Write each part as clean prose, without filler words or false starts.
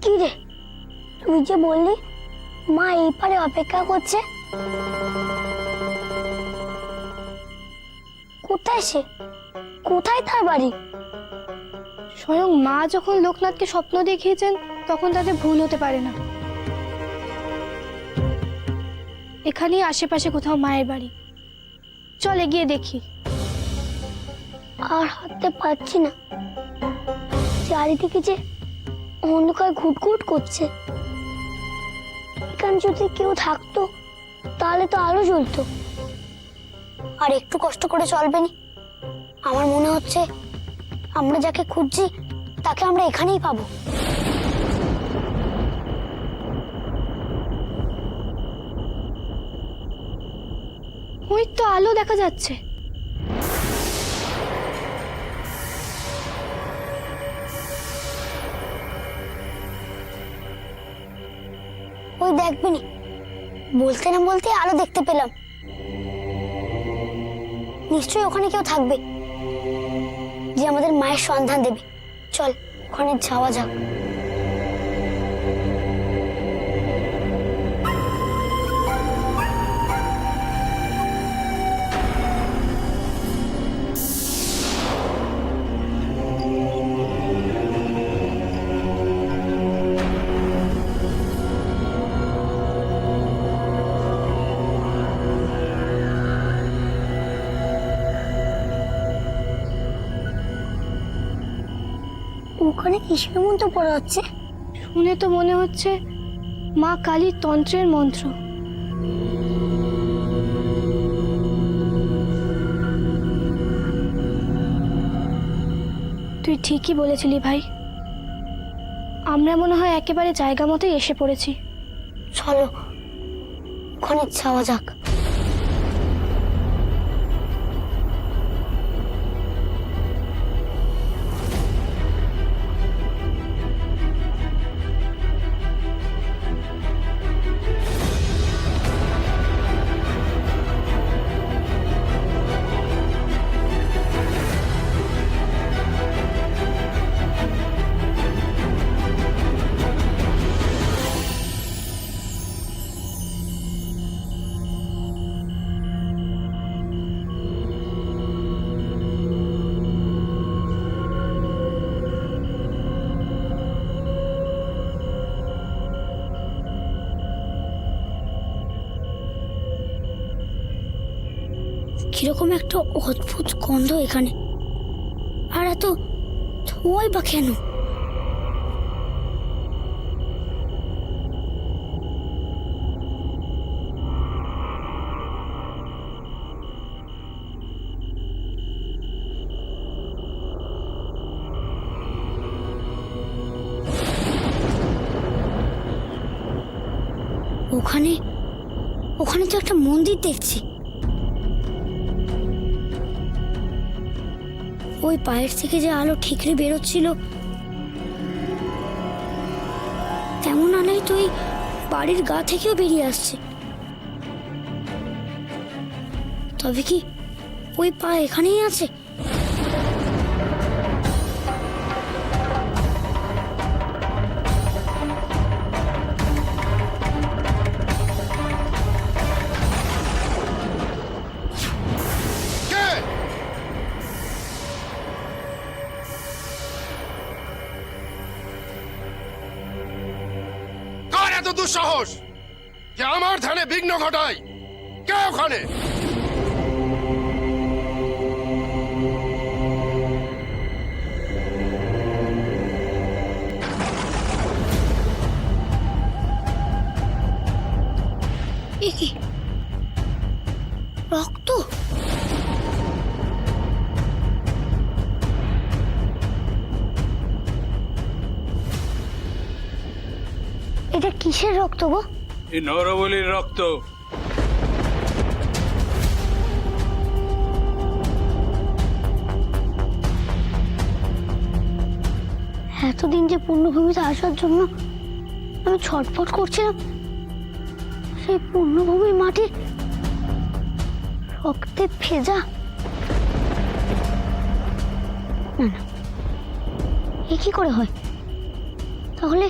কি রে, তুই যে বললি মা এই পারে অপেক্ষা করছে, কোথায় সে? কোথায় তার বাড়ি? স্বয়ং মা যখন লোকনাথকে স্বপ্ন দেখিয়েছেন তখন তাদের ভুল হতে পারে না। এখানেই আশেপাশে কোথাও মায়ের বাড়ি। চল এগিয়ে দেখি। আর হাঁটতে পারছি না, চারিদিকে যে অন্ধকার ঘুটঘুট করছে। এখানে যদি কেউ থাকতো তাহলে তো আলো জ্বলতো। আর একটু কষ্ট করে চলবে নি। আমার মনে হচ্ছে আমরা যাকে খুঁজছি তাকে আমরা এখানেই পাবো। ওই তো আলো দেখা যাচ্ছে। ওই দেখবিনি, বলতে না বলতে আলো দেখতে পেলাম। নিশ্চয়ই ওখানে কেউ থাকবে যে আমাদের মায়ের সন্ধান দেবে। চল ওখানে যাওয়া যাক। ওখানে কিসের মন্ত্র পড়া হচ্ছে? শুনে তো মনে হচ্ছে মা কালীর তন্ত্রের মন্ত্র। তুই ঠিকই বলেছিলি ভাই, আমরা মনে হয় একেবারে জায়গা মতোই এসে পড়েছি। চলো ওখানে যাওয়া যাক। কিরকম একটা অদ্ভুত গন্ধ এখানে, আর এত ধোঁয়াই বা কেন? ওখানে ওখানে তো একটা মন্দির দেখছি। ওই পায়ের থেকে যে আলো ঠিকরে বেরোচ্ছিল, তেমন আলোই তো এই বাড়ির গা থেকেও বেরিয়ে আসছে। তবে কি ওই পা এখানেই আছে? এত দুঃসাহস যে আমার ধ্যানে বিঘ্ন ঘটায়? কে ওখানে? এ কি রক্ত? এটা কিসের রক্ত গো? এই নরবলির রক্ত। এতদিন যে পূর্ণভূমিতে আসার জন্য আমি ছটফট করছিলাম, সেই পূর্ণভূমির মাটি রক্তে ভেজা। না না, এ কি করে হয়? তাহলে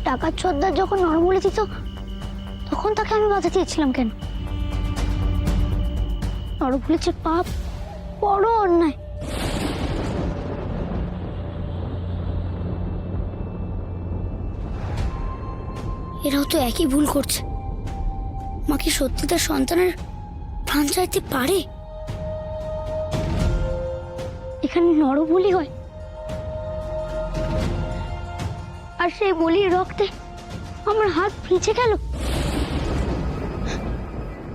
ডাকাত সর্দার যখন নরবলি দিত তখন তাকে আমি বাধা দিয়েছিলাম কেন? নরবলি যে পাপ, বড় অন্যায়। এরাও তো একই ভুল করছে। মা কি সত্যি তার সন্তানের প্রাণ চাইতে পারে? এখানে নরবলি হয়, আর সেই বলির রক্তে আমার হাত ভিজে গেল।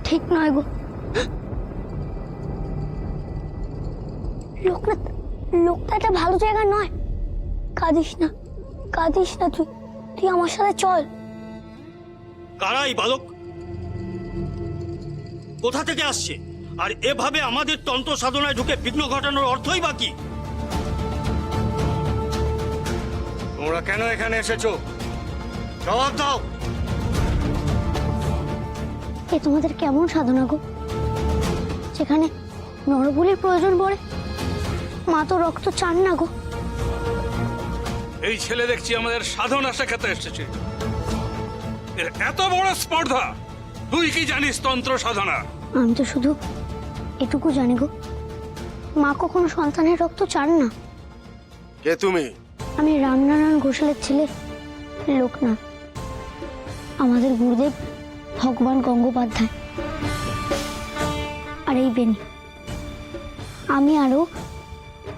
ঠিক নয় গো লোকনাথ, লোকটা একটা ভালো জায়গা নয়। কাঁদিস না, কাঁদিস না, তুই তুই আমার সাথে চল। কারাই বালক, কোথা থেকে আসছে? আর এভাবে আমাদের তন্ত্র সাধনায় ঢুকে বিঘ্ন ঘটানোর অর্থই বা কি? তোমরা কেন এখানে এসেছো? জবাব দাও। এ তোমাদের কেমন সাধনা গো, যেখানে নরবলির প্রয়োজন পড়ে? মা তো রক্ত চান না গো। এই ছেলে দেখছি আমাদের সাধনা শেখাতে এসেছে। এর এত বড় স্পর্ধা! তুই কি জানিস তন্ত্র সাধনা? আমি তো শুধু এটুকু জানি গো, মা কখনো সন্তানের রক্ত চান না। কে তুমি? আমি রামনারায়ণ ঘোষালের ছেলে লোকনাথ। আমাদের গুরুদেব ভগবান গঙ্গোপাধ্যায়। আর এই বেনি, আমি আরো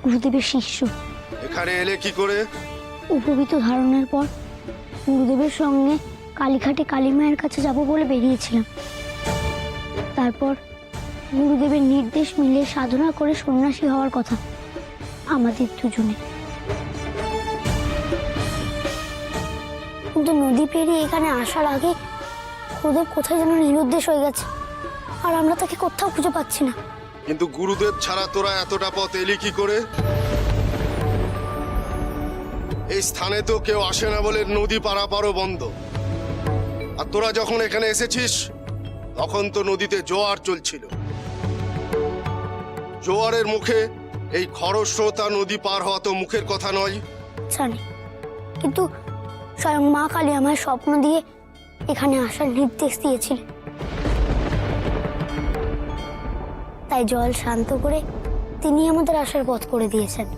গুরুদেবের শিষ্য। এখানে এলে কি করে? উপবীত ধারণের পর গুরুদেবের সঙ্গে কালীঘাটে কালী মায়ের কাছে যাব বলে বেরিয়েছিলাম। তারপর গুরুদেবের নির্দেশ মিলে সাধনা করে সন্ন্যাসী হওয়ার কথা আমাদের দুজনে। কিন্তু নদী পেরিয়ে এখানে আসার আগে গুরুদেব কোথায় যেন নিরুদ্দেশ হয়ে গেছে, আর আমরা তাকে কোথাও খুঁজে পাচ্ছি না। কিন্তু গুরুদেব ছাড়া তোরা এতটা পথ এলি কি করে? এই স্থানে তো কেউ আসে না বলে নদী পারাপারও বন্ধ। আর তোরা যখন এখানে এসেছিস তখন তো নদীতে জোয়ার চলছিল। জোয়ারের মুখে এই খরস্রোতা নদী পার হওয়া তো মুখের কথা নয়। জানি, কিন্তু স্বয়ং মা কালী আমার স্বপ্ন দিয়ে এখানে আসার নির্দেশ দিয়েছিলেন। তাই জল শান্ত করে তিনি আমাদের আসার পথ করে দিয়েছেন।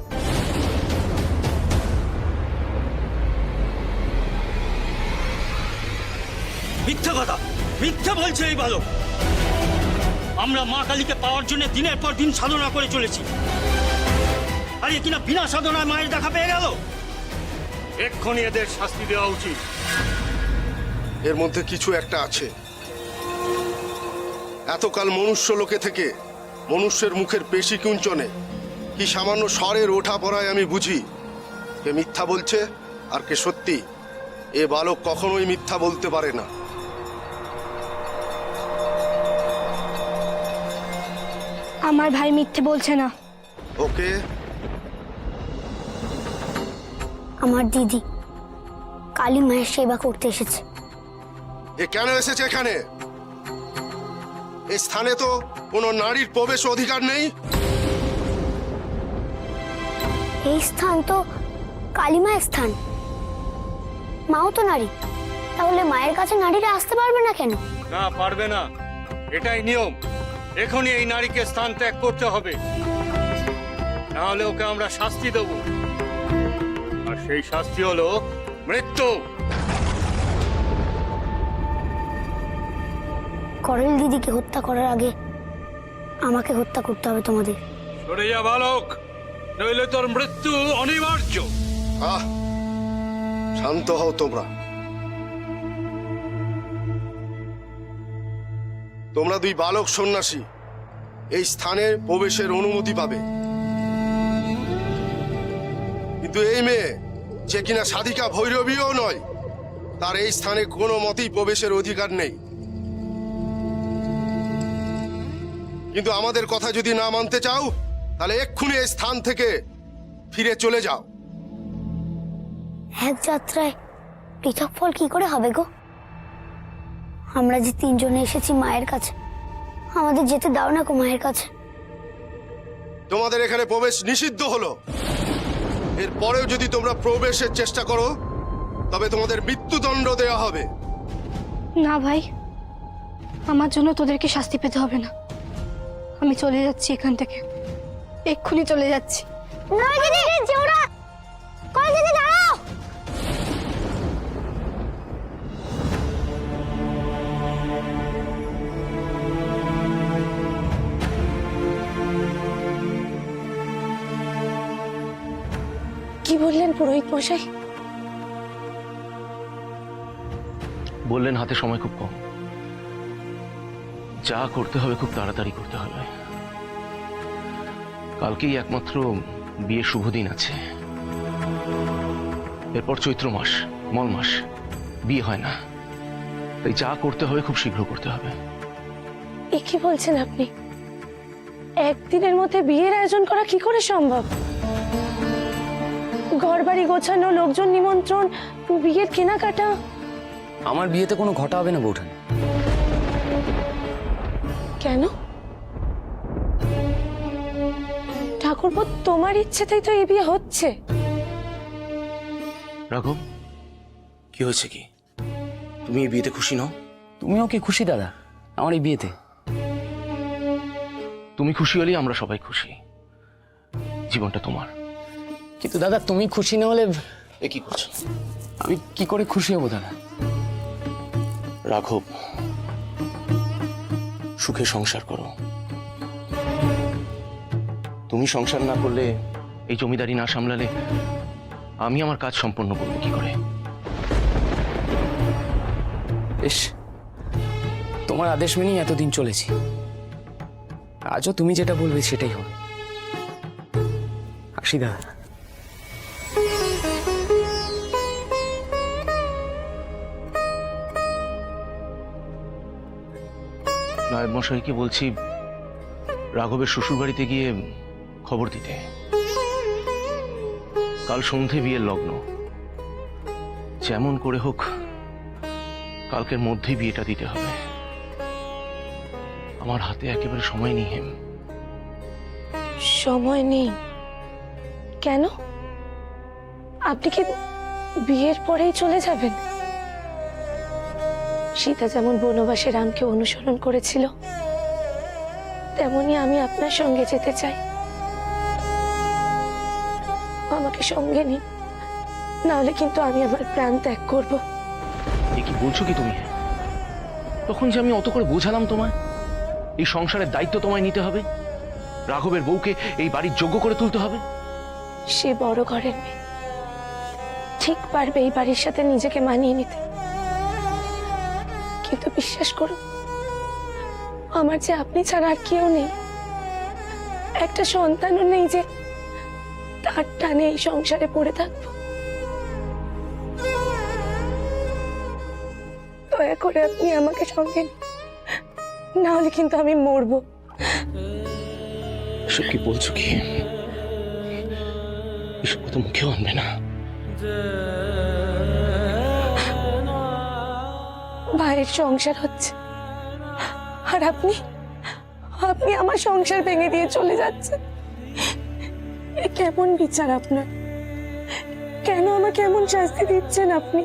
মিথ্যা কথা, মিথ্যা বলছে এই বালক। আমরা মা কালীকে পাওয়ার জন্য দিনের পর দিন সাধনা করে চলেছি, আর এ কিনা বিনা সাধনায় মায়ের দেখা পেয়ে গেল। এক্ষুনি এদের শাস্তি দেওয়া উচিত। এর মধ্যে কিছু একটা আছে। এতকাল মনুষ্য লোকে থেকে মনুষ্যের মুখের পেশি কুঞ্চনে কি সামান্য স্বরের ওঠা পড়ায় আমি বুঝি কে মিথ্যা বলছে আর কে সত্যি। এ বালক কখনোই মিথ্যা বলতে পারে না। আমার ভাই মিথ্যে বলছে না। ওকে, আমার দিদি কালী মায়ের সেবা করতে এসেছে। এ কেন এসেছে এখানে? এই স্থানে তো কোনো নারীর প্রবেশ অধিকার নেই। এই স্থান তো কালী মায়ের স্থান, মাও তো নারী। তাহলে মায়ের কাছে নারীরা আসতে পারবে না কেন? না, পারবে না, এটাই নিয়ম। এখনই এই নারীকে স্থান ত্যাগ করতে হবে, না হলে ওকে আমরা শাস্তি দেব। আর সেই শাস্তি হলো মৃত্যু। করেল দিদিকে হত্যা করার আগে আমাকে হত্যা করতে হবে তোমাদের। সরে যা বালক, নইলে তোর মৃত্যু অনিবার্য। আহ, শান্ত হও তোমরা। তোমরা দুই বালক সন্ন্যাসী এই স্থানে প্রবেশের অনুমতি পাবে, কিন্তু এই মেয়ে যে কিনা সাধিকা ভৈরবীও নয়, তার এই স্থানে কোনো মতেই প্রবেশের অধিকার নেই। কিন্তু আমাদের কথা যদি না মানতে চাও তাহলে এক্ষুনি এই স্থান থেকে ফিরে চলে যাও। এক যাত্রায় পৃথক ফল কি করে হবে গো? আমরা যে তিনজনে এসেছি মায়ের কাছে, আমাদের যেতে দাও না গো মায়ের কাছে। তোমাদের এখানে প্রবেশ নিষিদ্ধ হলো। এরপরেও যদি তোমরা প্রবেশের চেষ্টা করো তবে তোমাদের মৃত্যুদণ্ড দেওয়া হবে। না ভাই, আমার জন্য তোদেরকে শাস্তি পেতে হবে না। আমি চলে যাচ্ছি এখান থেকে, এক্ষুনি চলে যাচ্ছি। না দিদি, যেও না। কই দিদি, দাঁড়াও। কি বললেন পুরোহিত মশাই? বললেন হাতে সময় খুব কম, যা করতে হবে খুব তাড়াতাড়ি করতে হবে। কালকেই একমাত্র বিয়ে শুভ দিন আছে, এরপর চৈত্র মাস, মল মাস, বিয়ে হয় না। তাই যা করতে হবে খুব শীঘ্র করতে হবে। এ কি বলছেন আপনি? একদিনের মধ্যে বিয়ের আয়োজন করা কি করে সম্ভব? ঘরবাড়ি গোছানো, লোকজন নিমন্ত্রণ, বিয়ের কেনাকাটা। আমার বিয়েতে কোনো ঘটা হবে না বৌঠান। কেন? ঠাকুরপো, তোমার ইচ্ছেতেই তো এই বিয়ে হচ্ছে। রাঘব, কি হয়েছে? কি তুমি এই বিয়েতে খুশি নও? তুমিও কি খুশি দাদা আমার এই বিয়েতে? তুমি খুশি হলেই আমরা সবাই খুশি। জীবনটা তোমার। কিন্তু দাদা তুমি খুশি না হলে এ কি করছো? আমি কি করে খুশি হব দাদা? রাঘব, সুখে সংসার করো। তুমি সংসার না করলে, এই জমিদারি না সামলালে আমি আমার কাজ সম্পন্ন করবো কি করে? বেশ, তোমার আদেশ মেনেই এতদিন চলেছি। আজও তুমি যেটা বলবে সেটাই হবে। আসি দাদা। নায়েব মশাইকে বলছি রাঘবের শ্বশুর বাড়িতে গিয়ে খবর দিতে। কাল সন্ধে বিয়ের লগ্ন, যেমন করে হোক কালকের মধ্যেই বিয়েটা দিতে হবে। আমার হাতে একেবারে সময় নেই হেম। সময় নেই কেন? আপনি কি বিয়ের পরেই চলে যাবেন? সীতা যেমন বনবাসে রামকে অনুসরণ করেছিল, তেমনি আমি আপনার সঙ্গে যেতে চাই। আমাকে সঙ্গে নিন, নাহলে কিন্তু আমি আমার প্রাণ ত্যাগ করব। এ কি বলছো কি তুমি? তখন যে আমি অত করে বোঝালাম তোমায়, এই সংসারের দায়িত্ব তোমায় নিতে হবে, রাঘবের বউকে এই বাড়ির যোগ্য করে তুলতে হবে। সে বড় ঘরের মেয়ে, ঠিক পারবে এই বাড়ির সাথে নিজেকে মানিয়ে নিতে। কিন্তু বিশ্বাস করুন, আমার যে আপনি ছাড়া আর কেউ নেই, একটা সন্তানও নেই যে তার টানে এই সংসারে পড়ে থাকবো। দয়া করে আপনি আমাকে সঙ্গে নিন, না হলে কিন্তু আমি মরবো। এসব কি বলছো কি? এসব কথা মুখেও আনবে না। ভাইয়ের সংসার হচ্ছে, আর আপনি আপনি আমার সংসার ভেঙে দিয়ে চলে যাচ্ছেন। এ কেমন বিচার আপনার? কেন আমাকে এমন শাস্তি দিচ্ছেন আপনি?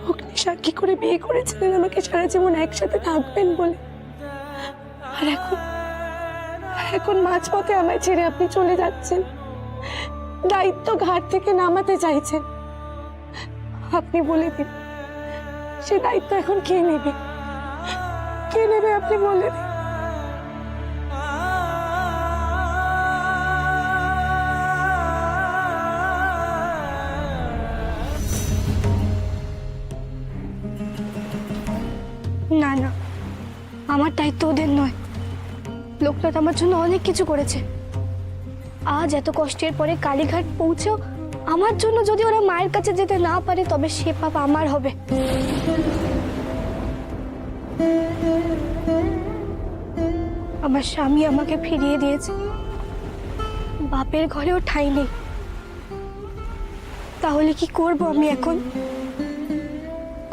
অগ্নি সাক্ষী করে বিয়ে করেছিলেন আমাকে সারা জীবন একসাথে থাকবেন বলে, আর এখন মাঝপথে আমায় ছেড়ে আপনি চলে যাচ্ছেন, দায়িত্ব ঘাট থেকে নামাতে চাইছেন। আপনি বলে দিন, সে দায়িত্ব এখন কে নেবে? কে নেবে আপনি বলে দিন। না না, আমার দায়িত্ব ওদের নয়। লোকনাথ আমার জন্য অনেক কিছু করেছে। আজ এত কষ্টের পরে কালীঘাট পৌঁছেও আমার জন্য যদি ওরা মায়ের কাছে যেতে না পারে, তবে সে পাপ আমার হবে। আমার স্বামী আমাকে ফিরিয়ে দিয়েছে, বাপের ঘরেও ঠাঁই নেই। তাহলে কি করব আমি এখন?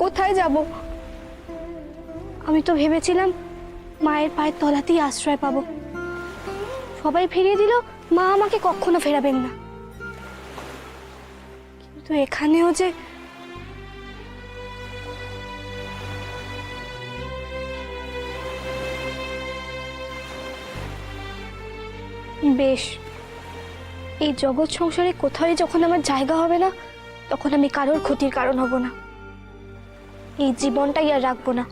কোথায় যাব? আমি তো ভেবেছিলাম মায়ের পায়ের তলাতেই আশ্রয় পাবো। সবাই ফিরিয়ে দিল, মা আমাকে কখনো ফেরাবেন না। কিন্তু এখানেও যে বেশ, এই জগৎ সংসারে কোথায় যখন আমার জায়গা হবে না, তখন আমি কারোর ক্ষতির কারণ হব না। এই জীবনটাই আর রাখবো না।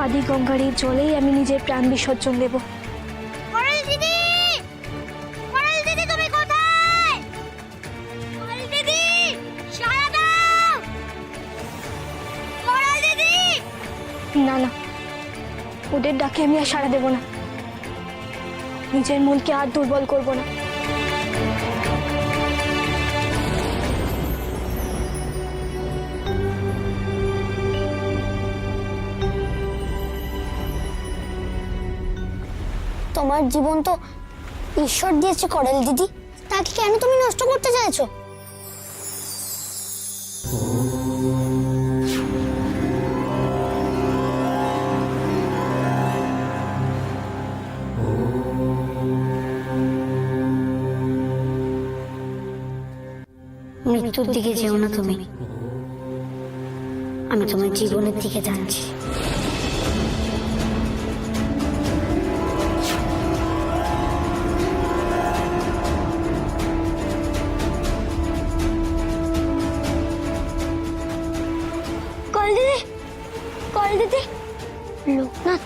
আদি গঙ্গার এই জলেই আমি নিজের প্রাণ বিসর্জন দেব। করাল দিদি, করাল দিদি তুমি কোথায়? করাল দিদি, সাড়া দাও! করাল দিদি! না না, ওদের ডাকে আমি আর সাড়া দেব না। নিজের মনকে আর দুর্বল করব না। তোমার জীবন তো ঈশ্বর দিয়েছে করাল দিদি, তাকে কেন তুমি নষ্ট করতে চাইছো? মৃত্যুর দিকে যেও না তুমি, আমি তোমার জীবনের দিকে যাচ্ছি। লোকনাথ,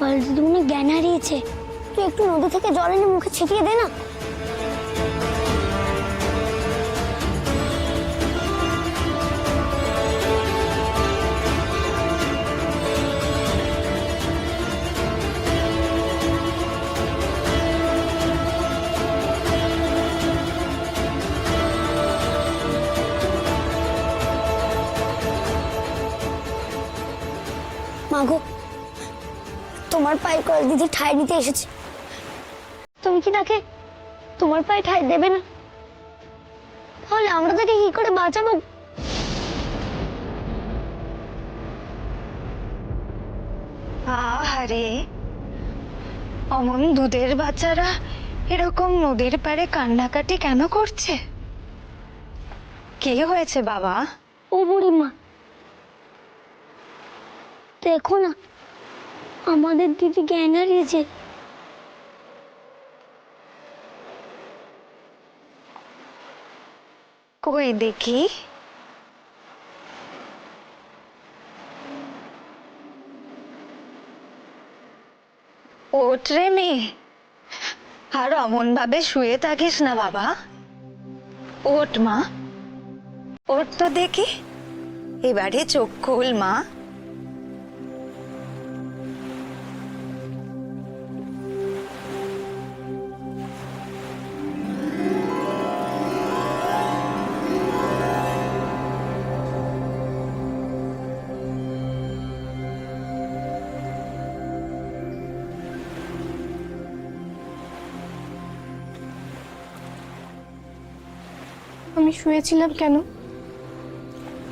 করাল দিদি মনে হয় জ্ঞান হারিয়েছে। তুই একটু নদী থেকে জল এনে মুখে ছিটিয়ে দে না। মাগো, তোমার পায়ে করাল দিদি ঠাঁই নিতে এসেছে। তুমি কি তাকে তোমার পায়ে ঠাঁই দেবে না? তাহলে আমরা তাকে কি করে বাঁচাবো? আরে অমন দুধের বাচ্চারা এরকম নদীর পাড়ে কান্নাকাটি কেন করছে? কে হয়েছে বাবা? ও বুড়িমা, দেখো না, আমাদের দিদি জ্ঞান হারিয়েছে। কই দেখি। ওঠ রে মেয়ে, আর অমন ভাবে শুয়ে থাকিস না বাবা। ওঠ মা, ওঠ তো দেখি। এবারে চোখ খোল মা। আমি শুয়েছিলাম কেন?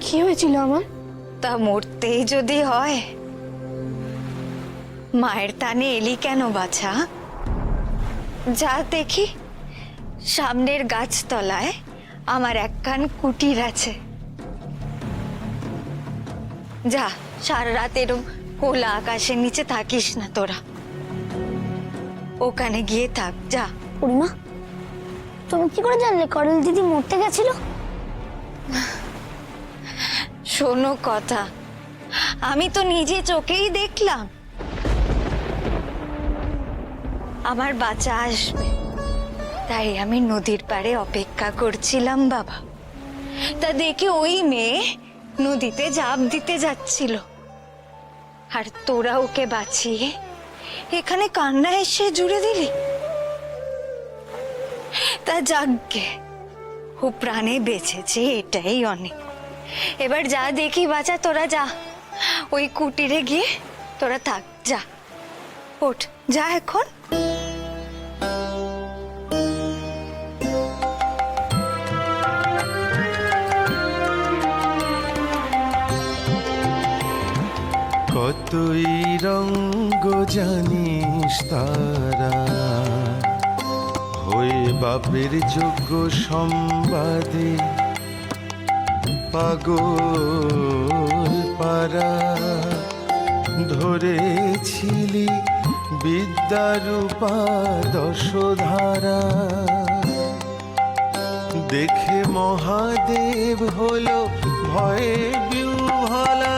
কি হয়েছিল আমার? তা মরতেই যদি হয়, মায়ের টানে এলি কেন বাছা? যা দেখি, সামনের গাছতলায় আমার একখান কুটির আছে। যা, সারা রাত এরম খোলা আকাশের নিচে থাকিস না তোরা, ওখানে গিয়ে থাক। যা। বুড়িমা, তুমি কি করে জানলে করাল দিদি মরতে গেছিল? শোনো কথা, আমি তো নিজে চোখেই দেখলাম। আমার বাচ্চা আসবে, তাই আমি নদীর পাড়ে অপেক্ষা করছিলাম বাবা। তা দেখে ওই মেয়ে নদীতে ঝাঁপ দিতে যাচ্ছিল, আর তোরা ওকে বাঁচিয়ে এখানে কান্না এসে জুড়ে দিলি। তা যাগ্গে, ও প্রাণে বেঁচেছে, এটাই অনেক। এবার যা দেখি বাচ্চা, তোরা যা, ওই কুটিরে গিয়ে তোরা থাক। যা, ওঠ, যা এখন। কতই রঙ্গ জানিস তারা, হয়ে বাপের যোগ্য সম্বাদে পাগল পারা ধরেছিলি বিদ্যারূপা দশধারা। দেখে মহাদেব হলো ভয়ে বিহ্বলা,